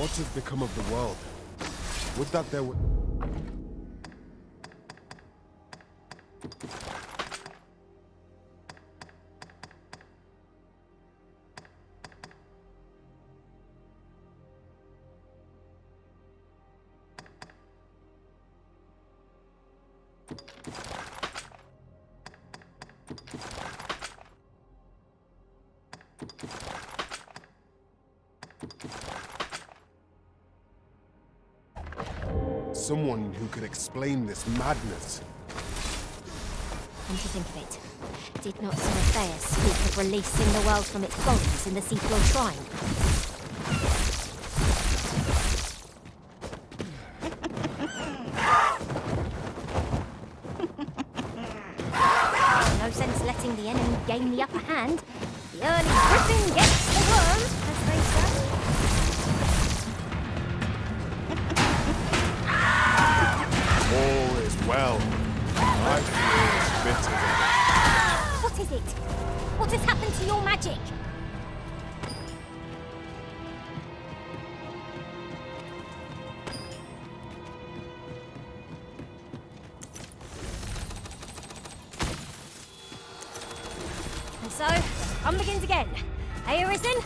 What has become of the world? Would that there were... Someone who could explain this madness. Come to think of it, did not Seraphea speak of releasing the world from its bonds in the seafloor shrine? No sense letting the enemy gain the upper hand. The early griffin gets the worm, as they say. All is well. My fear is bitter. What is it? What has happened to your magic? And so, fun begins again. Hey, Arisen?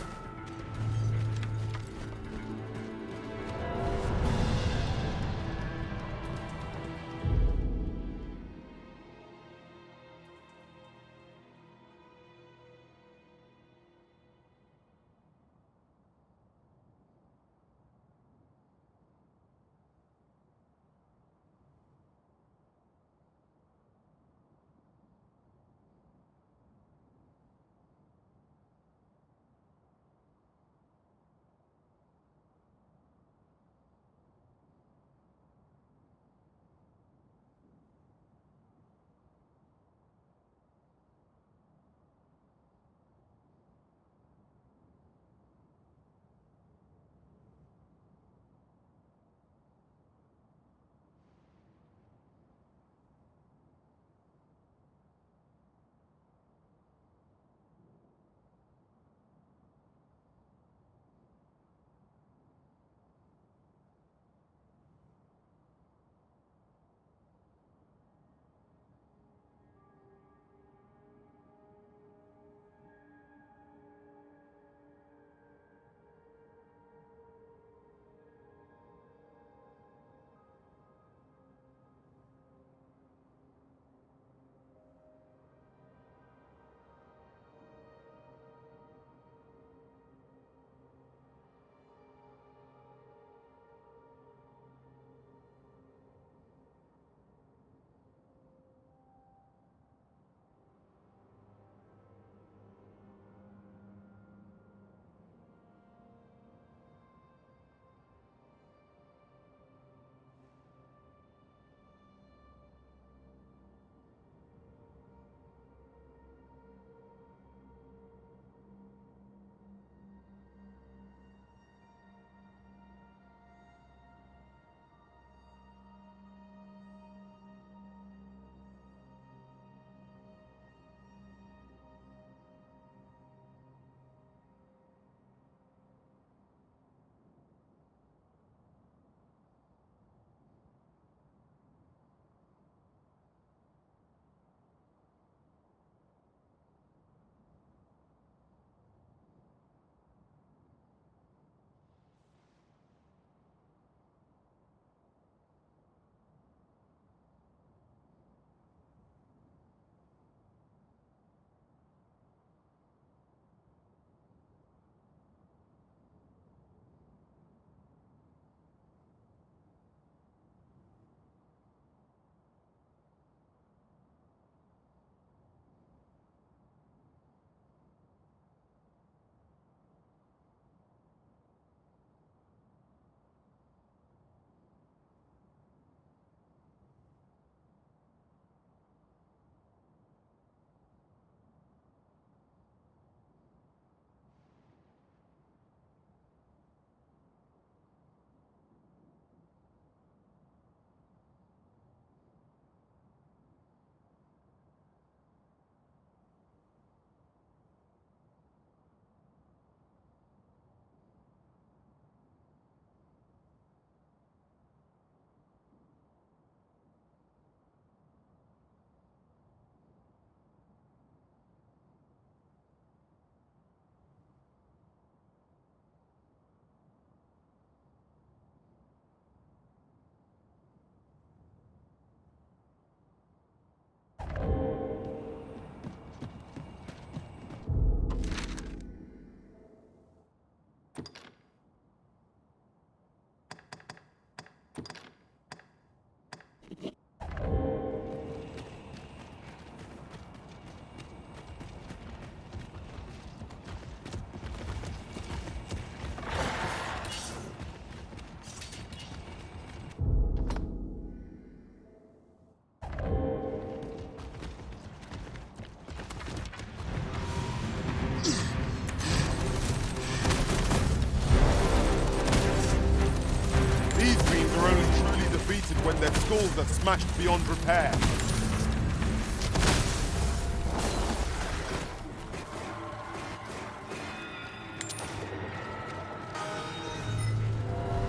portals are smashed beyond repair.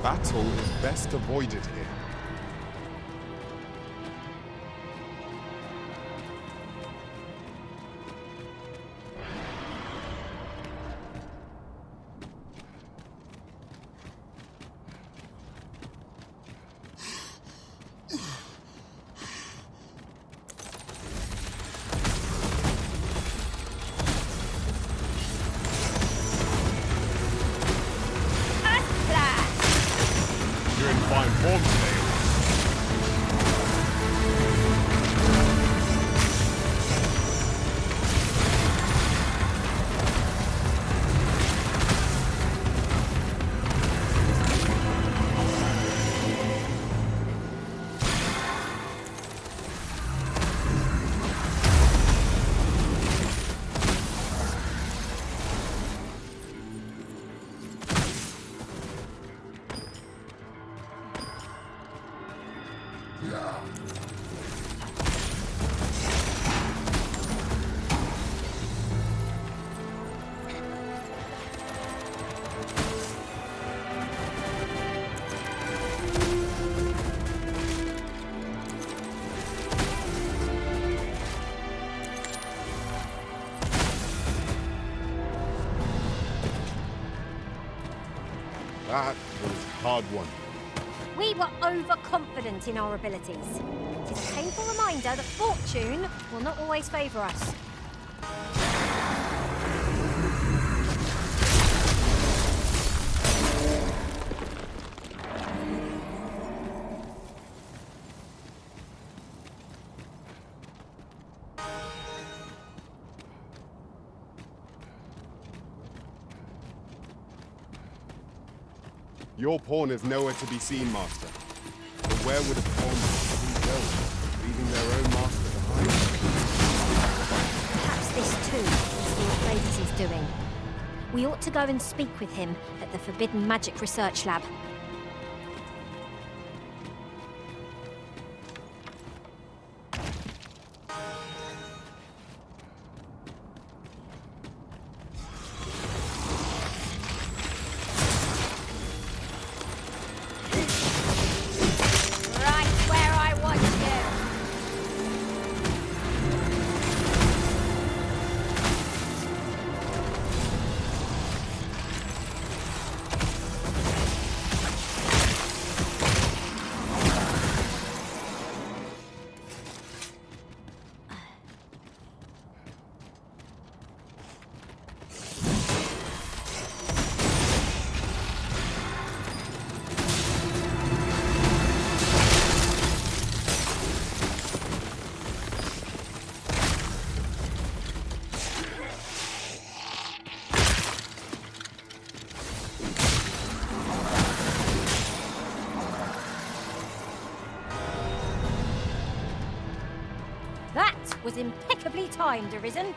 Battle is best avoided here. You're in fine form today. That was a hard one. We were overconfident in our abilities. It is a painful reminder that fortune will not always favour us. Your pawn is nowhere to be seen, Master. But where would a pawn go, leaving their own master behind? Perhaps this too is what Ladies is doing. We ought to go and speak with him at the Forbidden Magic Research Lab. That was impeccably timed, Arisen.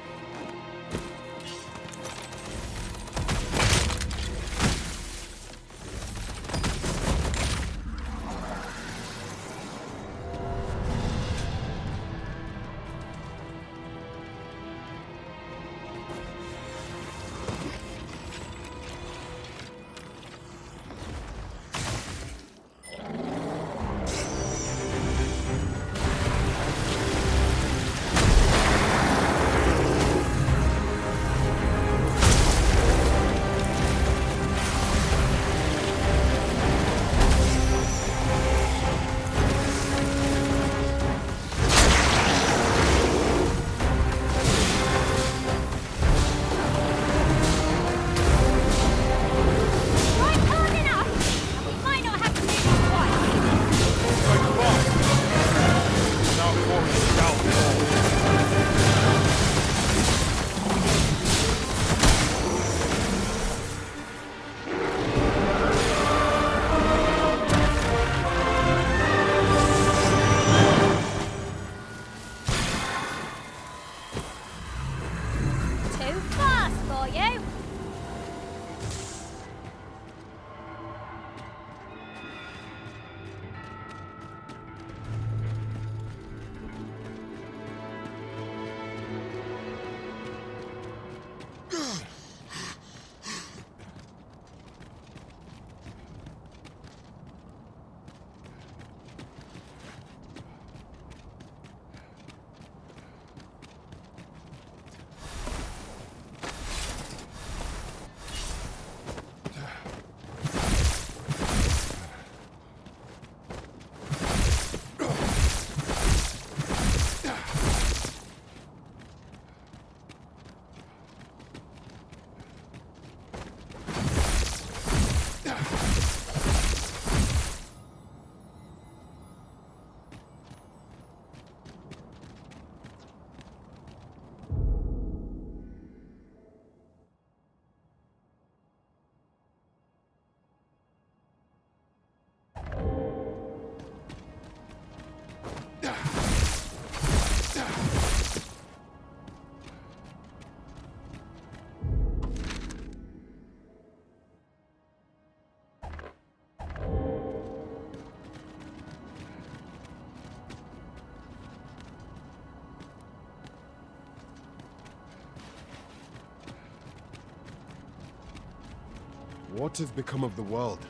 What has become of the world?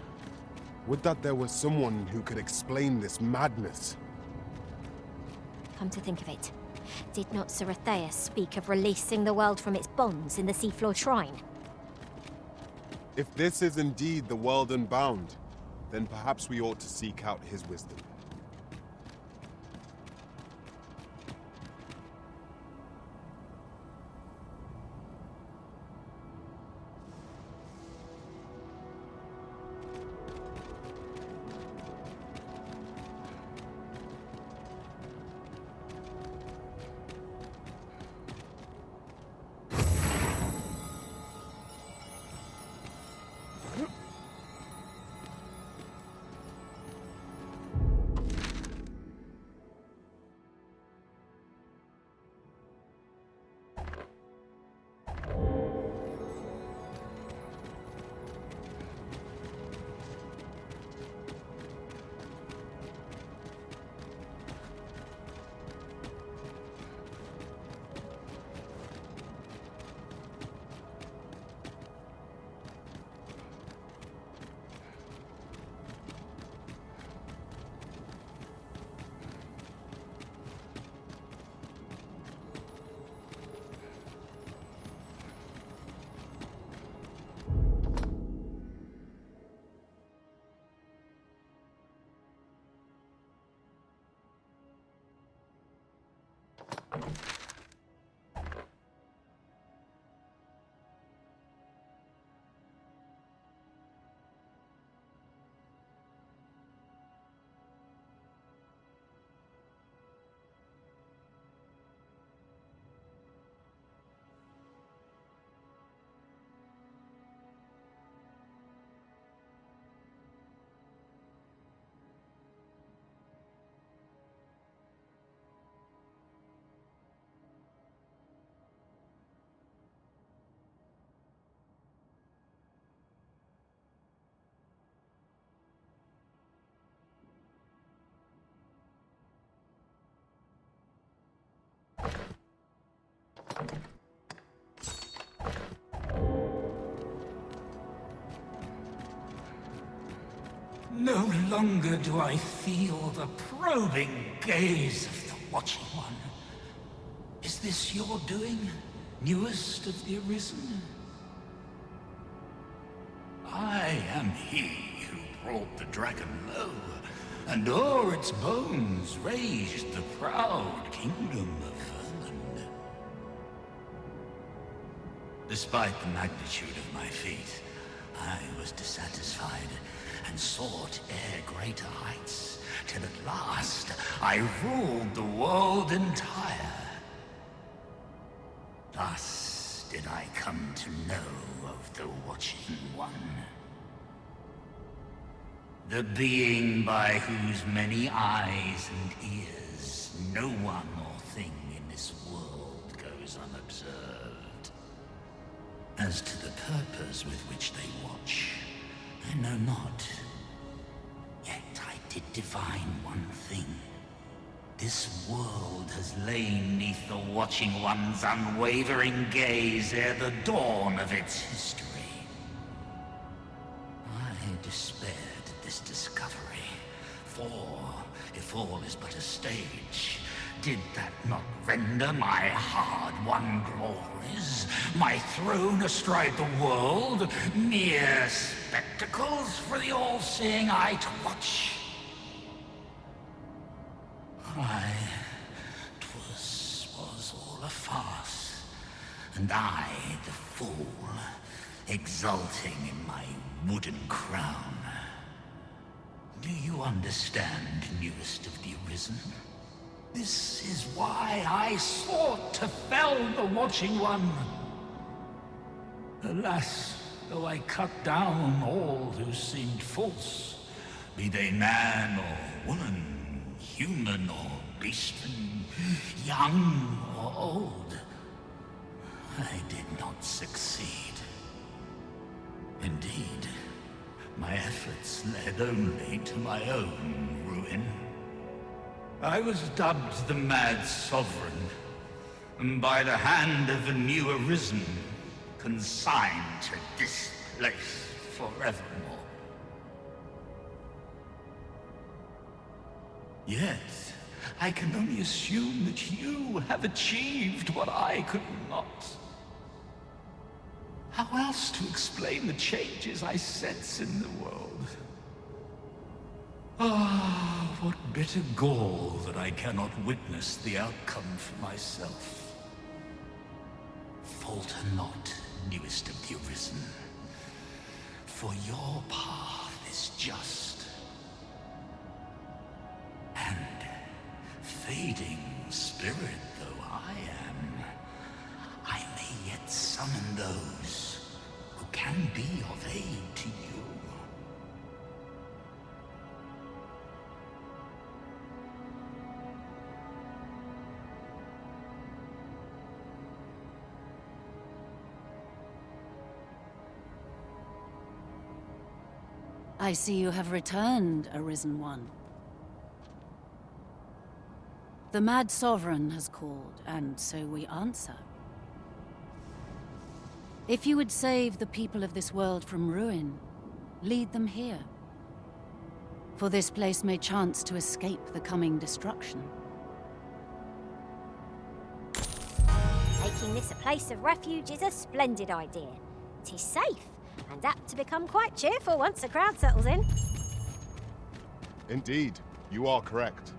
Would that there was someone who could explain this madness. Come to think of it, did not Zaratheus speak of releasing the world from its bonds in the seafloor shrine? If this is indeed the world unbound, then perhaps we ought to seek out his wisdom. No longer do I feel the probing gaze of the Watching One. Is this your doing, newest of the Arisen? I am he who brought the dragon low, and o'er its bones raised the proud kingdom of Vermund. Despite the magnitude of my feat, I was dissatisfied, and sought e'er greater heights, till at last I ruled the world entire. Thus did I come to know of the Watching One. The being by whose many eyes and ears no one or thing in this world goes unobserved. As to the purpose with which they watch, I know not. Yet I did divine one thing. This world has lain neath the Watching One's unwavering gaze ere the dawn of its history. I despaired at this discovery, for if all is but a stage, did that not render my hard-won glories, my throne astride the world, mere spectacles for the all-seeing eye to watch? Aye, 'twas all a farce, and I, the fool, exulting in my wooden crown. Do you understand, newest of the Arisen? This is why I sought to fell the Watching One. Alas, though I cut down all who seemed false, be they man or woman, human or beastman, young or old, I did not succeed. Indeed, my efforts led only to my own ruin. I was dubbed the Mad Sovereign, and by the hand of a new Arisen, consigned to this place forevermore. Yet, I can only assume that you have achieved what I could not. How else to explain the changes I sense in the world? Ah, what bitter gall that I cannot witness the outcome for myself. Falter not, newest of the Arisen, for your path is just. And, fading spirit though I am, I may yet summon those who can be of aid to you. I see you have returned, Arisen One. The Mad Sovereign has called, and so we answer. If you would save the people of this world from ruin, lead them here. For this place may chance to escape the coming destruction. Making this a place of refuge is a splendid idea. It is safe, and apt to become quite cheerful once a crowd settles in. Indeed, you are correct.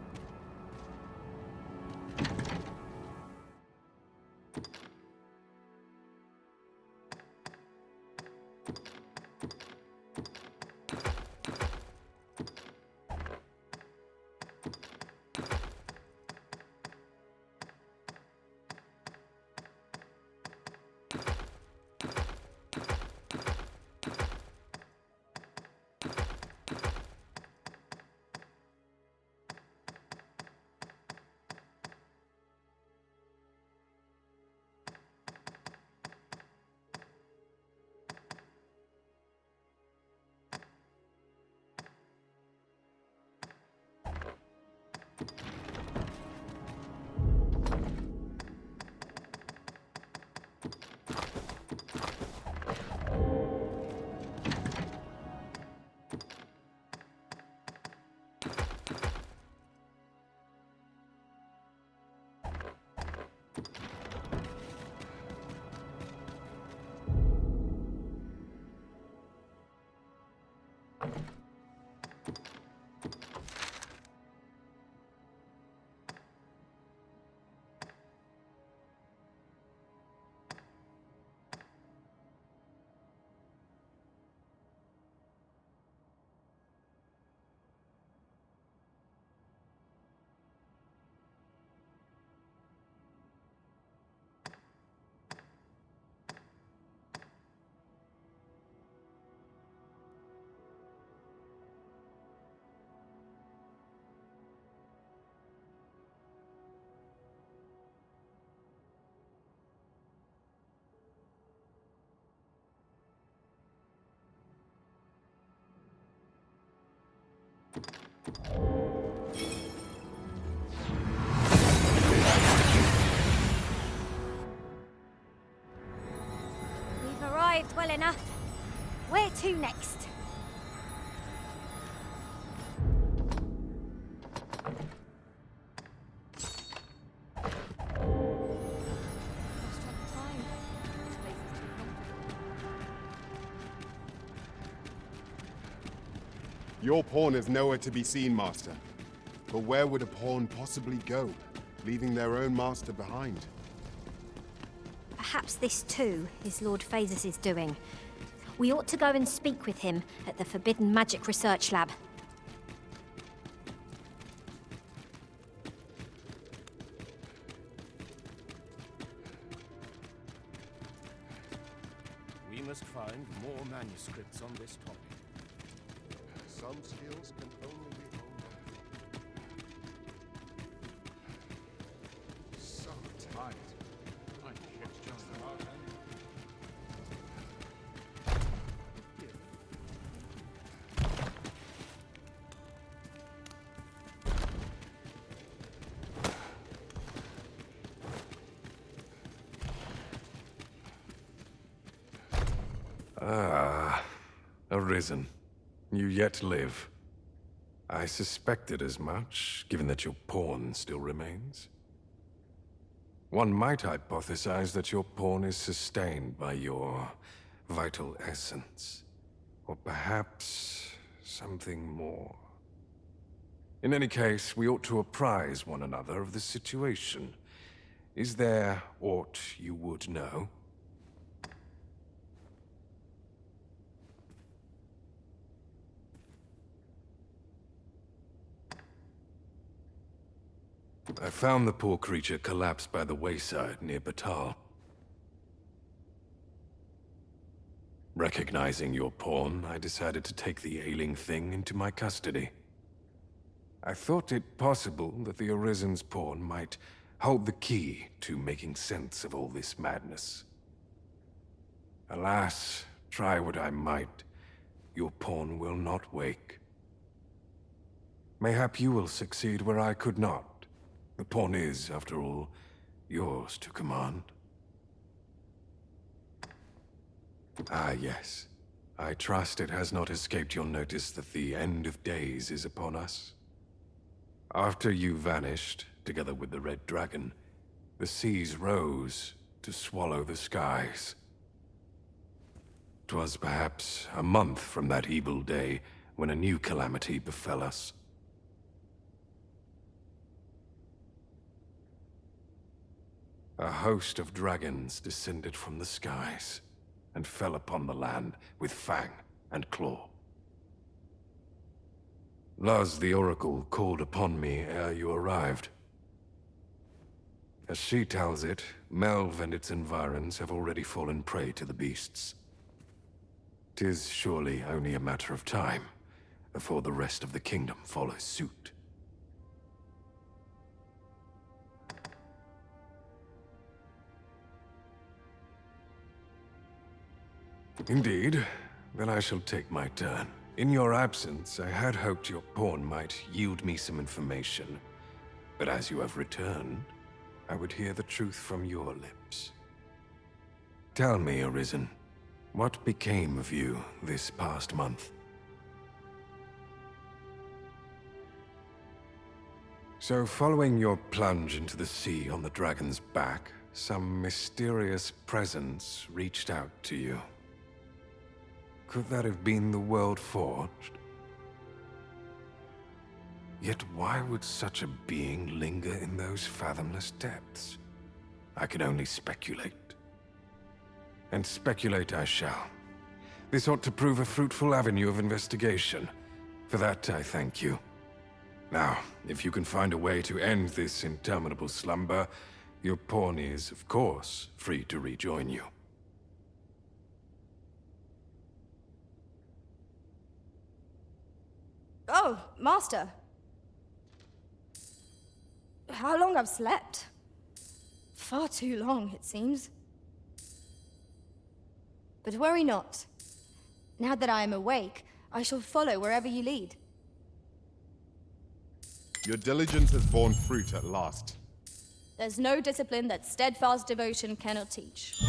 We've arrived well enough. Where to next? Lost track of time. This place is too comfortable. Your pawn is nowhere to be seen, Master. But where would a pawn possibly go, leaving their own master behind? Perhaps this too is Lord Phases' doing. We ought to go and speak with him at the Forbidden Magic Research Lab. We must find more manuscripts on this topic. Some skills can only be honed. So tight. My ship's just about ended. Arisen. You yet live. I suspected as much, given that your pawn still remains. One might hypothesize that your pawn is sustained by your vital essence. Or perhaps something more. In any case, we ought to apprise one another of the situation. Is there aught you would know? I found the poor creature collapsed by the wayside near Batal. Recognizing your pawn, I decided to take the ailing thing into my custody. I thought it possible that the Arisen's pawn might hold the key to making sense of all this madness. Alas, try what I might, your pawn will not wake. Mayhap you will succeed where I could not. The pawn is, after all, yours to command. Ah, yes. I trust it has not escaped your notice that the end of days is upon us. After you vanished, together with the Red Dragon, the seas rose to swallow the skies. 'Twas perhaps a month from that evil day when a new calamity befell us. A host of dragons descended from the skies and fell upon the land with fang and claw. Luz the Oracle called upon me ere you arrived. As she tells it, Melve and its environs have already fallen prey to the beasts. 'Tis surely only a matter of time before the rest of the kingdom follows suit. Indeed. Then I shall take my turn. In your absence, I had hoped your pawn might yield me some information. But as you have returned, I would hear the truth from your lips. Tell me, Arisen, what became of you this past month? So, following your plunge into the sea on the dragon's back, some mysterious presence reached out to you. Could that have been the World Forged? Yet why would such a being linger in those fathomless depths? I can only speculate. And speculate I shall. This ought to prove a fruitful avenue of investigation. For that, I thank you. Now, if you can find a way to end this interminable slumber, your pawn is, of course, free to rejoin you. Oh, Master. How long I've slept? Far too long, it seems. But worry not. Now that I am awake, I shall follow wherever you lead. Your diligence has borne fruit at last. There's no discipline that steadfast devotion cannot teach.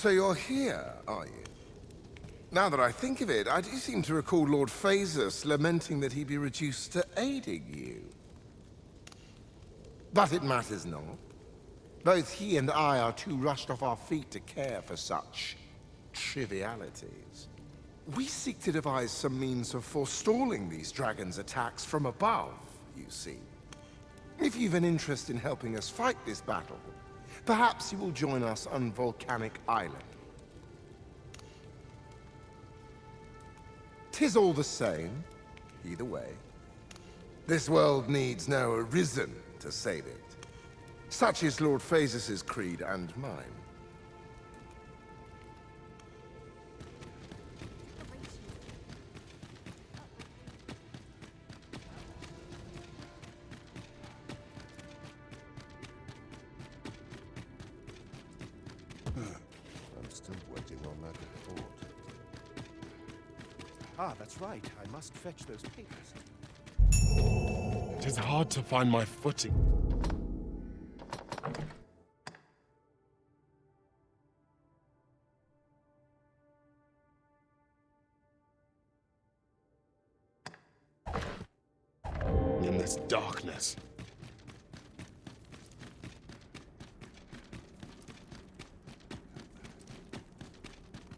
So you're here, are you? Now that I think of it, I do seem to recall Lord Phasus lamenting that he be reduced to aiding you. But it matters not. Both he and I are too rushed off our feet to care for such trivialities. We seek to devise some means of forestalling these dragons' attacks from above, you see. If you've an interest in helping us fight this battle, perhaps you will join us on Volcanic Island. 'Tis all the same, either way. This world needs no Arisen to save it. Such is Lord Phasus' creed and mine. I'm still waiting on that report. Ah, that's right. I must fetch those papers. It is hard to find my footing. In this darkness.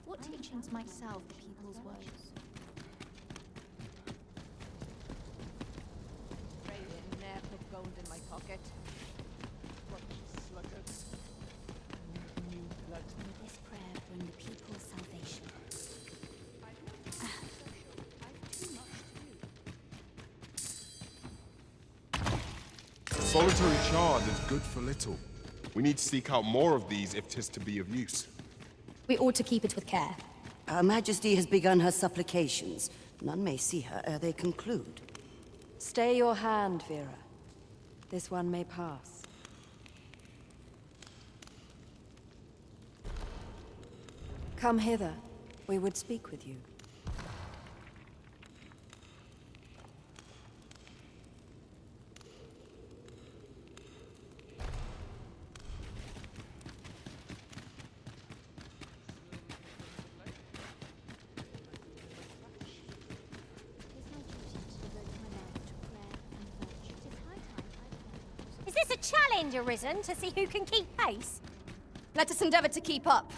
What teachings might salve the people's woes? Ne'er put gold in my pocket. May this prayer bring the people's salvation. Solitary shard is good for little. We need to seek out more of these if 'tis to be of use. We ought to keep it with care. Her Majesty has begun her supplications. None may see her ere they conclude. Stay your hand, Vera. This one may pass. Come hither. We would speak with you. Is this a challenge, Arisen, to see who can keep pace? Let us endeavor to keep up.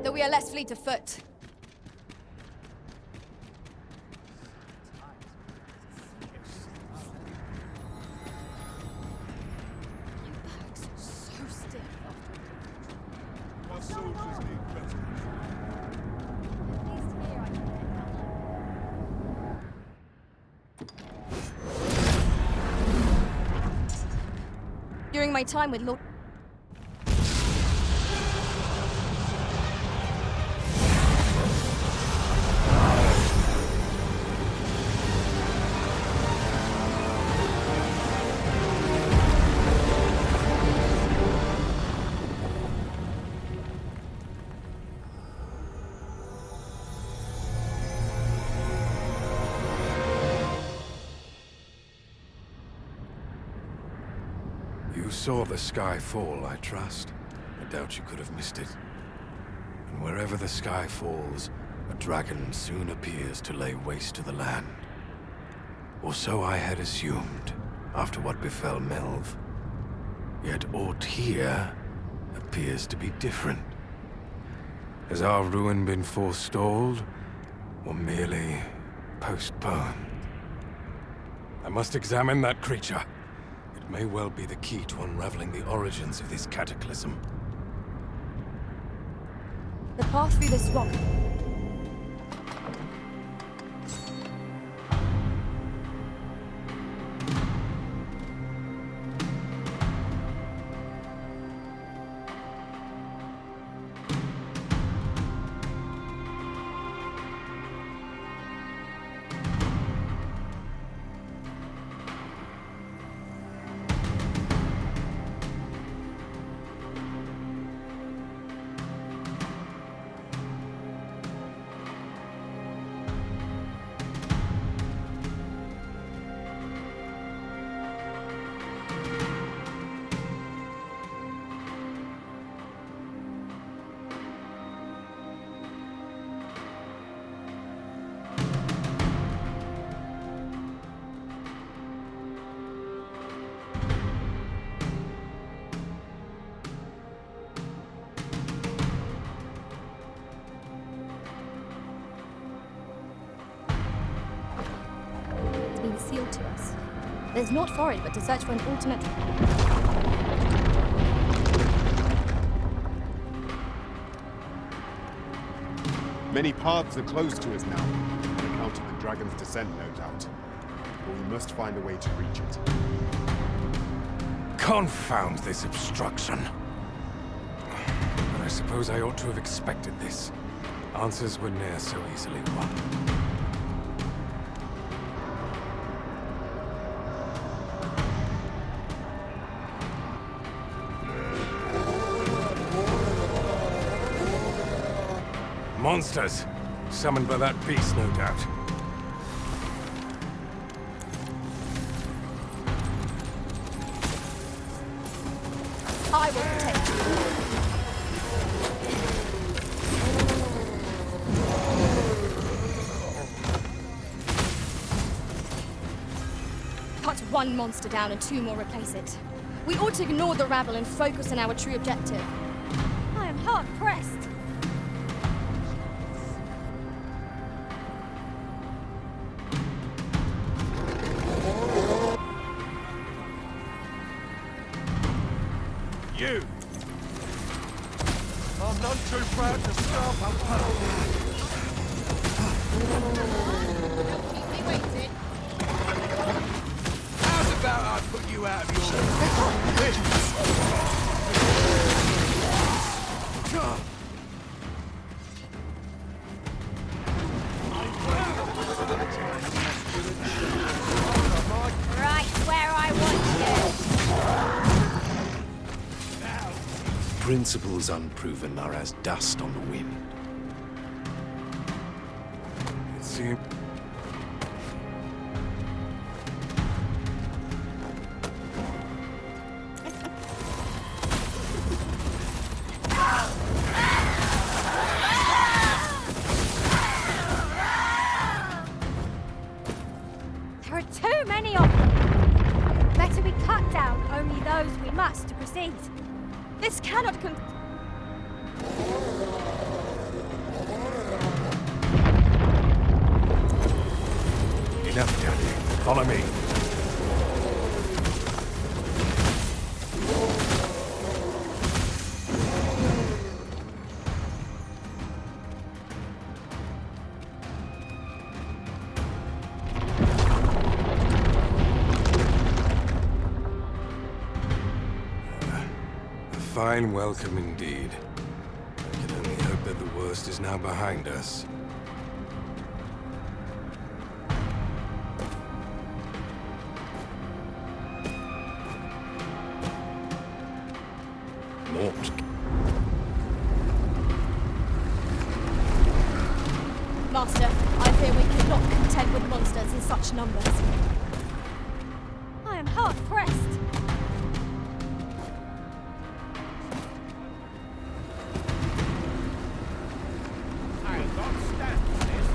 that we are less fleet of foot. Our soldiers need better. During my time with Lord... You saw the sky fall, I trust. I doubt you could have missed it. And wherever the sky falls, a dragon soon appears to lay waste to the land. Or so I had assumed, after what befell Melv. Yet aught here appears to be different. Has our ruin been forestalled, or merely postponed? I must examine that creature. It may well be the key to unraveling the origins of this cataclysm. The path through this rock... sealed to us. There's naught for it but to search for an alternate... Many paths are closed to us now, on account of the dragon's descent, no doubt. But we must find a way to reach it. Confound this obstruction! But I suppose I ought to have expected this. Answers were ne'er so easily won. Monsters! Summoned by that beast, no doubt. I will protect you. Cut one monster down and two more replace it. We ought to ignore the rabble and focus on our true objective. I am hard pressed. You! I'm none too proud to stop a puddle. Keep me waiting. How's about I put you out of your... Right where I want Principles unproven are as dust on the wind. It seems... There are too many of them. Better we cut down only those we must to proceed. This cannot Enough, Daddy. Follow me. A fine welcome indeed. I can only hope that the worst is now behind us. Mort. Master, I fear we cannot contend with monsters in such numbers. I am hard pressed. I'll not stand for this.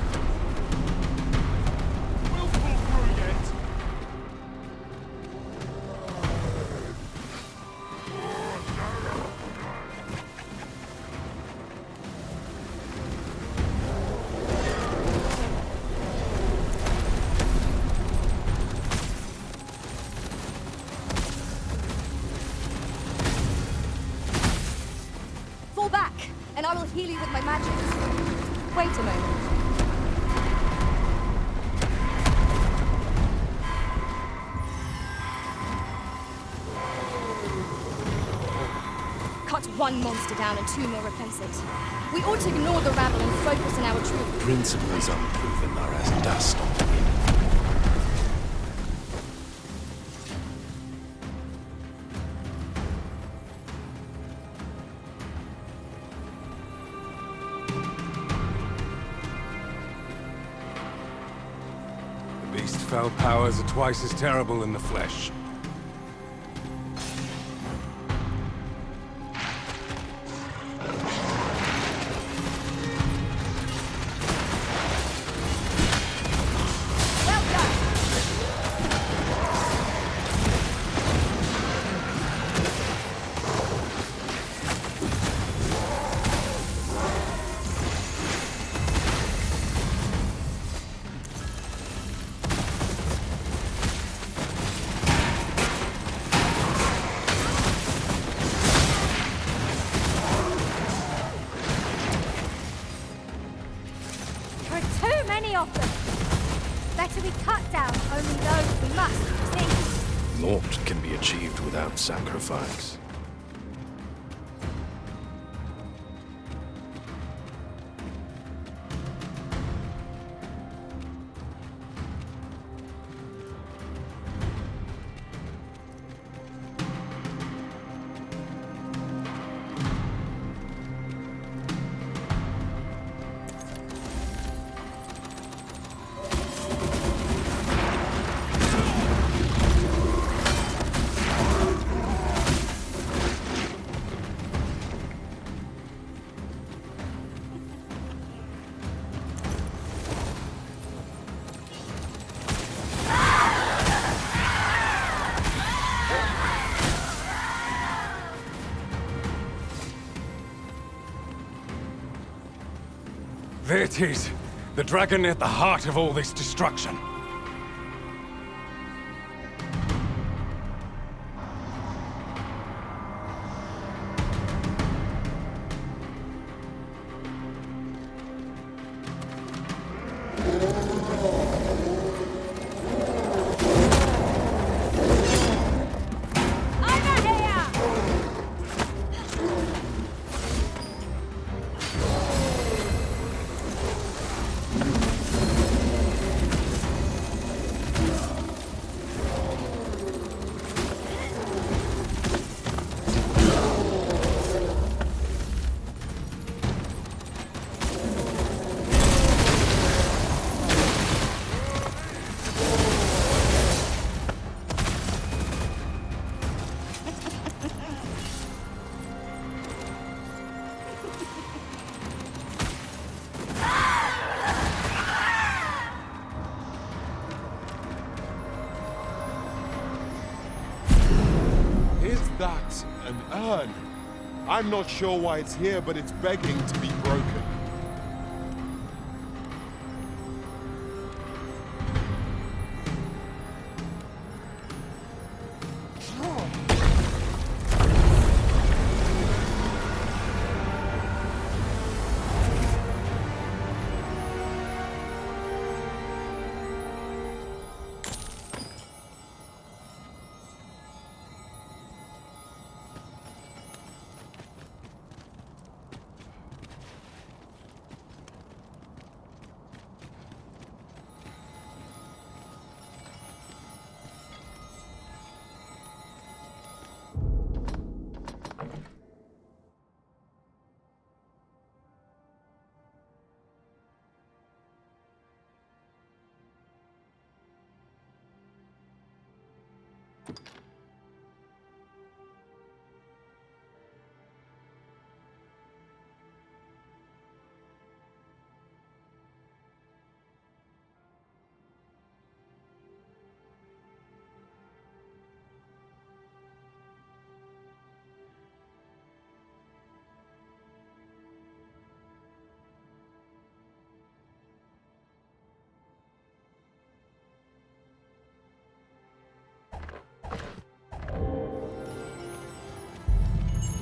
We'll pull through yet. Fall back, and I will heal you with my magic. Wait a moment. Cut one monster down and two more replace it. We ought to ignore the rabble and focus on our true... Principles unproven are as dust on the wind. The beast's fell powers are twice as terrible in the flesh. Well done! There are too many of them. Better we cut down only those we must, you see? Naught can be achieved without sacrifice. There it is! The dragon at the heart of all this destruction. Over here! Is that an urn? I'm not sure why it's here, but it's begging to be broken.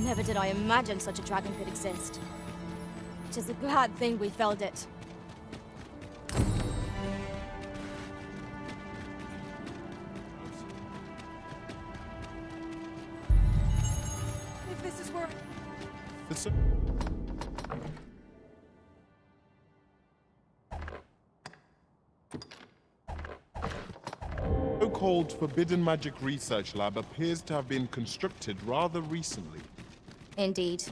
Never did I imagine such a dragon could exist. It is a glad thing we felled it. If this is where... So-called Forbidden Magic Research Lab appears to have been constructed rather recently. Indeed.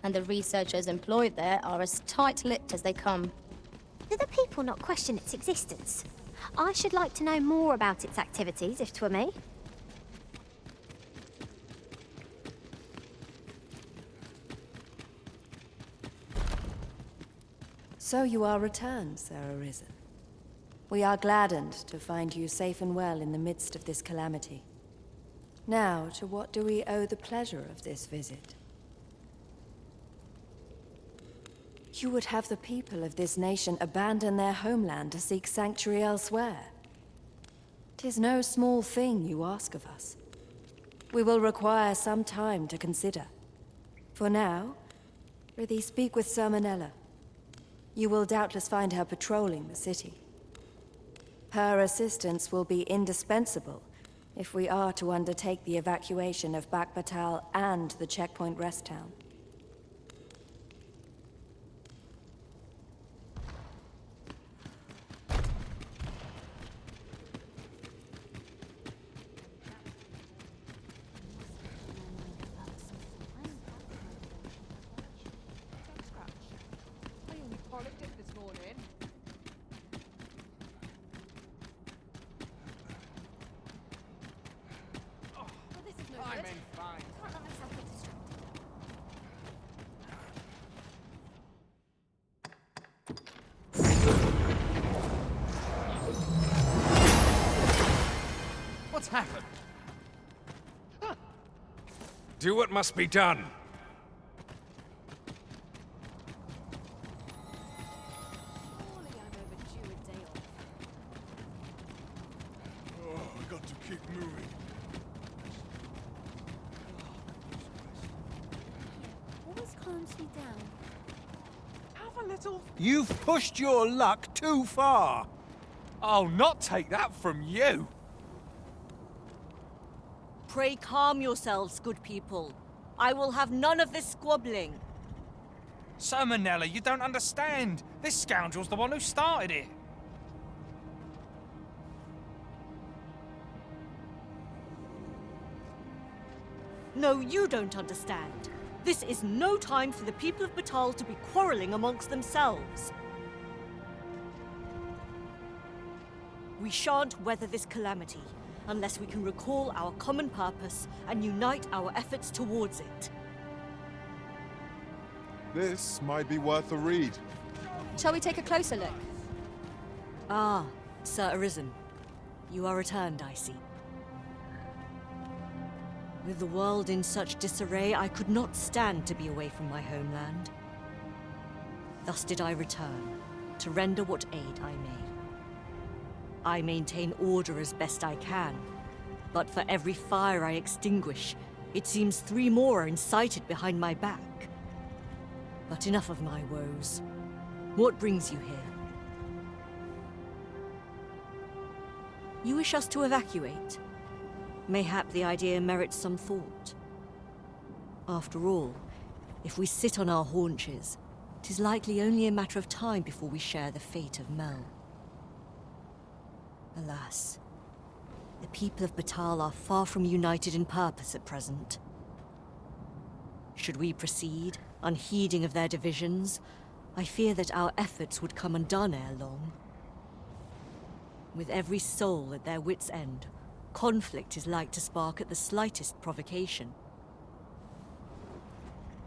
And the researchers employed there are as tight-lipped as they come. Do the people not question its existence? I should like to know more about its activities, if 'twere me. So you are returned, Sir Arisen. We are gladdened to find you safe and well in the midst of this calamity. Now, to what do we owe the pleasure of this visit? You would have the people of this nation abandon their homeland to seek sanctuary elsewhere. 'Tis no small thing you ask of us. We will require some time to consider. For now, prithee speak with Sir Manella. You will doubtless find her patrolling the city. Her assistance will be indispensable if we are to undertake the evacuation of Batal and the checkpoint rest town. What's happened? Do what must be done. I got to keep moving. Always calms me down. Have a little... You've pushed your luck too far. I'll not take that from you. Pray calm yourselves, good people. I will have none of this squabbling. Sir Manella, you don't understand. This scoundrel's the one who started it. No, you don't understand. This is no time for the people of Batal to be quarreling amongst themselves. We shan't weather this calamity unless we can recall our common purpose and unite our efforts towards it. This might be worth a read. Shall we take a closer look? Ah, Sir Arisen. You are returned, I see. With the world in such disarray, I could not stand to be away from my homeland. Thus did I return, to render what aid I may. I maintain order as best I can, but for every fire I extinguish, it seems 3 more are incited behind my back. But enough of my woes. What brings you here? You wish us to evacuate? Mayhap the idea merits some thought. After all, if we sit on our haunches, 'tis likely only a matter of time before we share the fate of Mel. Alas, the people of Batal are far from united in purpose at present. Should we proceed, unheeding of their divisions, I fear that our efforts would come undone ere long. With every soul at their wits' end, conflict is like to spark at the slightest provocation.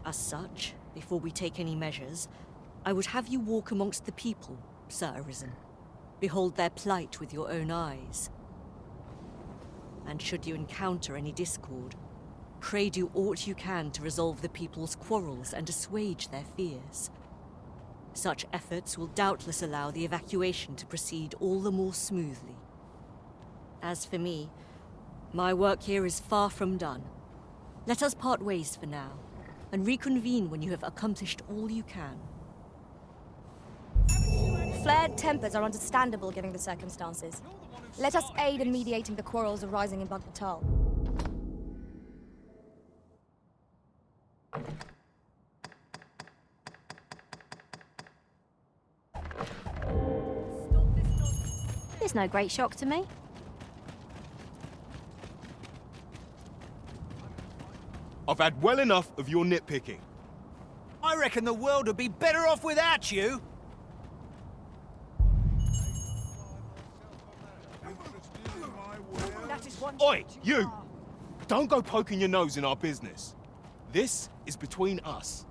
As such, before we take any measures, I would have you walk amongst the people, Sir Arisen. Behold their plight with your own eyes. And should you encounter any discord, pray do aught you can to resolve the people's quarrels and assuage their fears. Such efforts will doubtless allow the evacuation to proceed all the more smoothly. As for me, my work here is far from done. Let us part ways for now, and reconvene when you have accomplished all you can. Flared tempers are understandable given the circumstances. Let us aid in mediating the quarrels arising in Bagbatal. It's no great shock to me. I've had well enough of your nitpicking. I reckon the world would be better off without you. Oi, you! Don't go poking your nose in our business. This is between us.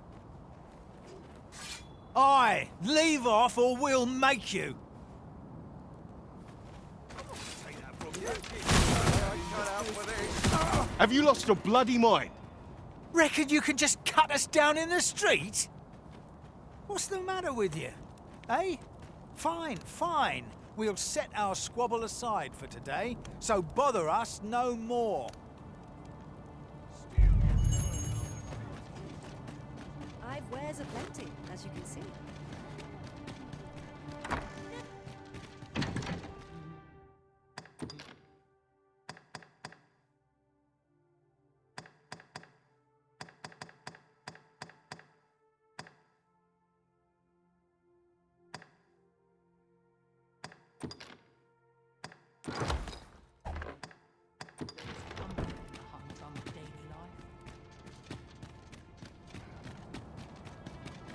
Aye, leave off or we'll make you. Have you lost your bloody mind? Reckon you can just cut us down in the street? What's the matter with you? Eh? Fine, fine. We'll set our squabble aside for today, so bother us no more. I've wares aplenty, as you can see.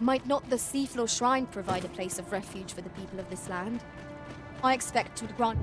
Might not the seafloor shrine provide a place of refuge for the people of this land? I expect to grant...